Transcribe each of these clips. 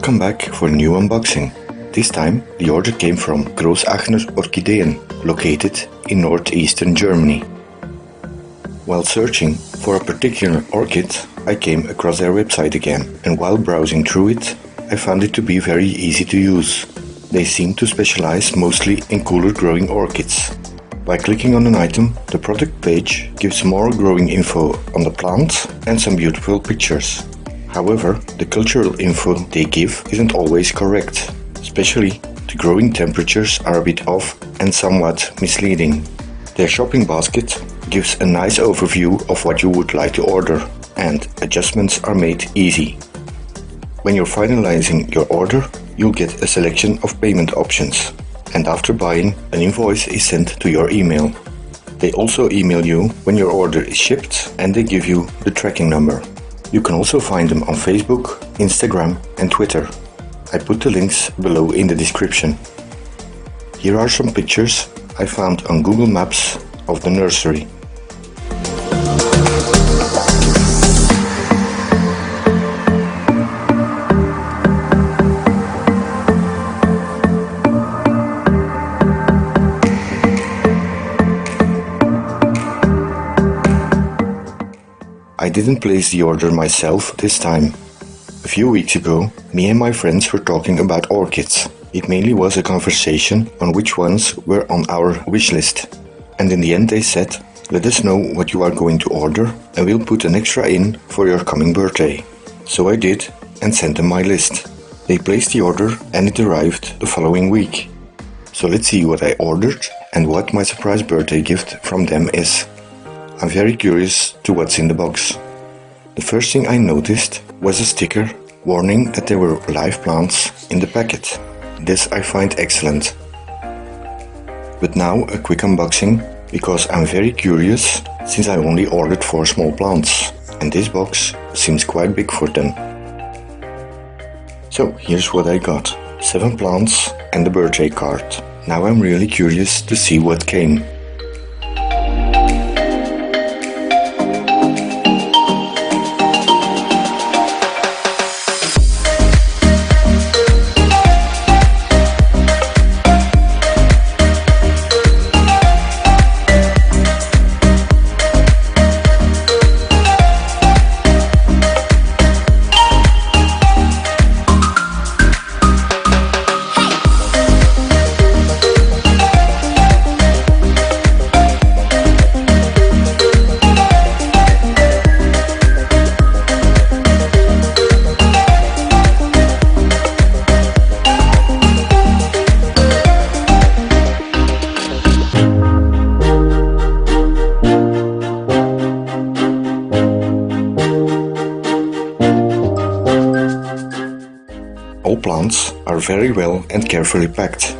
Welcome back for a new unboxing. This time the order came from Großräschener Orchideen, located in northeastern Germany. While searching for a particular orchid, I came across their website again, and while browsing through it, I found it to be very easy to use. They seem to specialize mostly in cooler growing orchids. By clicking on an item, the product page gives more growing info on the plant and some beautiful pictures. However, the cultural info they give isn't always correct. Especially, the growing temperatures are a bit off and somewhat misleading. Their shopping basket gives a nice overview of what you would like to order, and adjustments are made easy. When you're finalizing your order, you'll get a selection of payment options, and after buying, an invoice is sent to your email. They also email you when your order is shipped, and they give you the tracking number. You can also find them on Facebook, Instagram and Twitter. I put the links below in the description. Here are some pictures I found on Google Maps of the nursery. I didn't place the order myself this time. A few weeks ago, me and my friends were talking about orchids. It mainly was a conversation on which ones were on our wish list. And in the end they said, let us know what you are going to order and we'll put an extra in for your coming birthday. So I did and sent them my list. They placed the order and it arrived the following week. So let's see what I ordered and what my surprise birthday gift from them is. I'm very curious to what's in the box. The first thing I noticed was a sticker warning that there were live plants in the packet. This I find excellent. But now a quick unboxing, because I'm very curious since I only ordered 4 small plants and this box seems quite big for them. So here's what I got: 7 plants and the birthday card. Now I'm really curious to see what came. All plants are very well and carefully packed.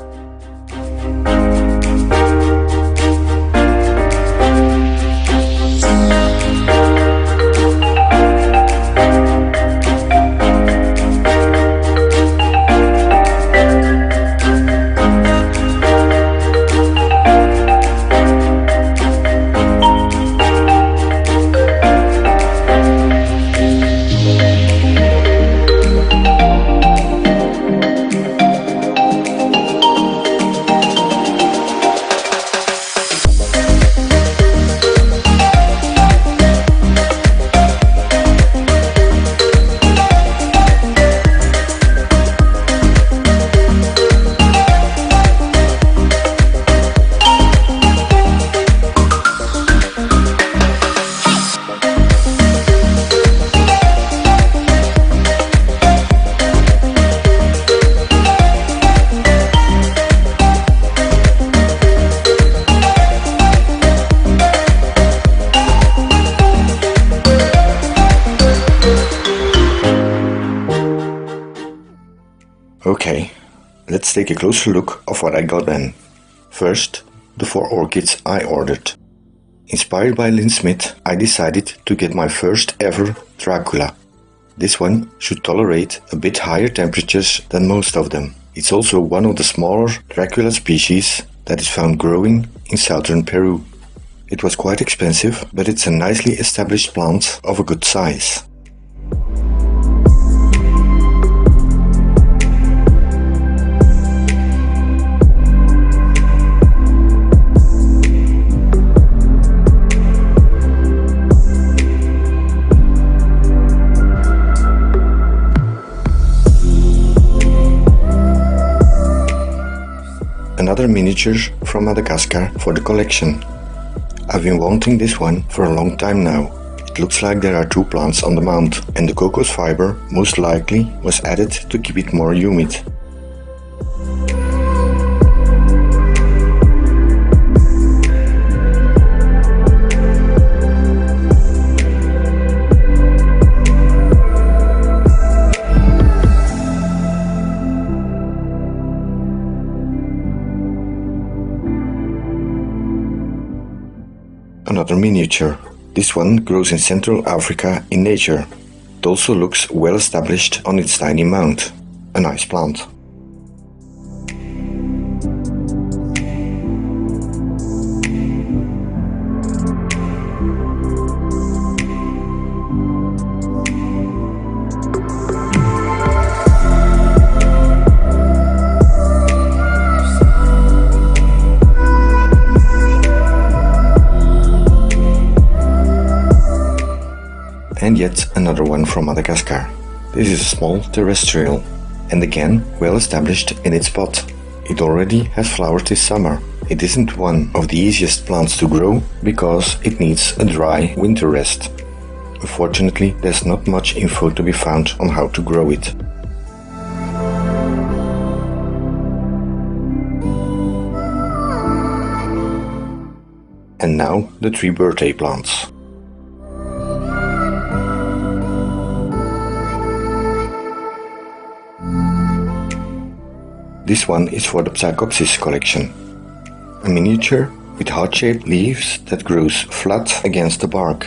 Okay, let's take a closer look of what I got then. First, the 4 orchids I ordered. Inspired by Lynn Smith, I decided to get my first ever Dracula. This one should tolerate a bit higher temperatures than most of them. It's also one of the smaller Dracula species that is found growing in southern Peru. It was quite expensive, but it's a nicely established plant of a good size. another miniature from Madagascar for the collection. I've been wanting this one for a long time now. It looks like there are two plants on the mound, and the cocos fiber most likely was added to keep it more humid. Another miniature. This one grows in Central Africa in nature. It also looks well established on its tiny mound. A nice plant. And yet another one from Madagascar. This is a small terrestrial, and again well established in its pot. It already has flowered this summer. It isn't one of the easiest plants to grow because it needs a dry winter rest. Unfortunately, there's not much info to be found on how to grow it. And now the three birthday plants. This one is for the Psychopsis collection. A miniature with heart-shaped leaves that grows flat against the bark.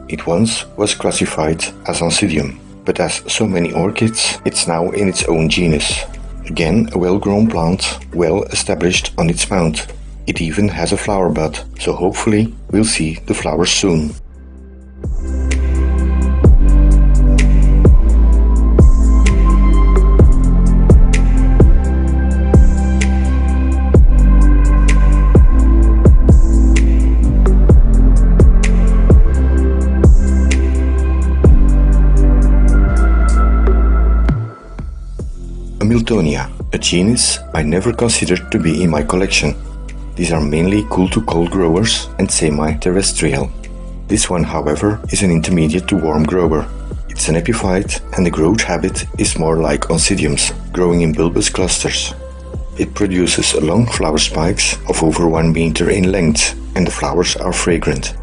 It once was classified as Oncidium, but as so many orchids, it's now in its own genus. Again, a well-grown plant, well established on its mound. It even has a flower bud, so hopefully we'll see the flowers soon. Miltonia, a genus I never considered to be in my collection. These are mainly cool to cold growers and semi-terrestrial. This one, however, is an intermediate to warm grower. It's an epiphyte and the growth habit is more like Oncidium's, growing in bulbous clusters. It produces long flower spikes of over 1 meter in length, and the flowers are fragrant.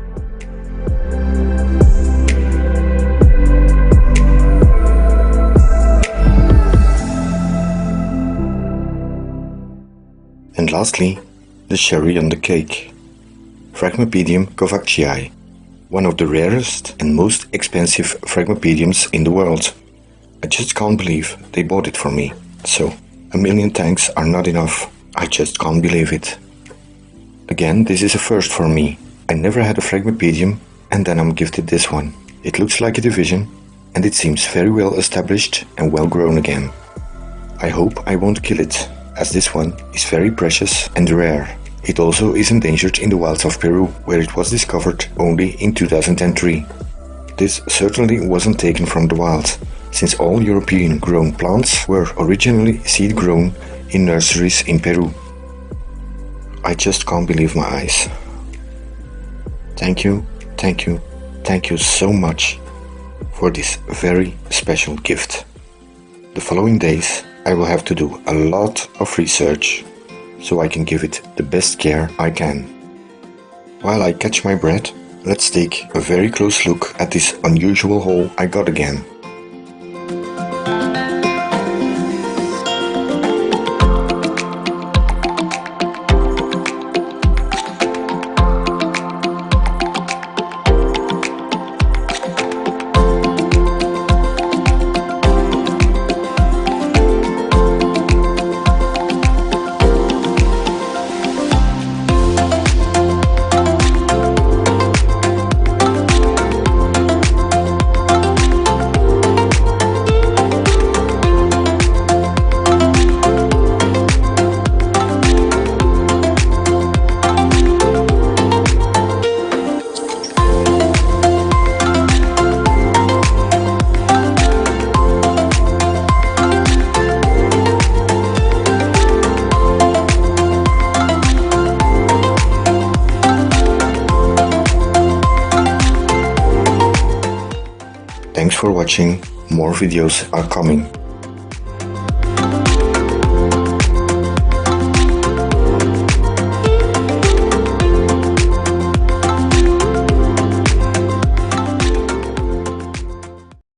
And lastly, the cherry on the cake. Phragmipedium kovacsii, one of the rarest and most expensive phragmipediums in the world. I just can't believe they bought it for me. So, 1,000,000 thanks are not enough. I just can't believe it. Again, this is a first for me. I never had a phragmipedium, and then I'm gifted this one. It looks like a division, and it seems very well established and well grown again. I hope I won't kill it, as this one is very precious and rare. It also is endangered in the wilds of Peru, where it was discovered only in 2003. This certainly wasn't taken from the wild, since all European grown plants were originally seed grown in nurseries in Peru. I just can't believe my eyes. Thank you, thank you, thank you so much for this very special gift. The following days I will have to do a lot of research so I can give it the best care I can. While I catch my breath, let's take a very close look at this unusual haul I got again. Thanks for watching, more videos are coming.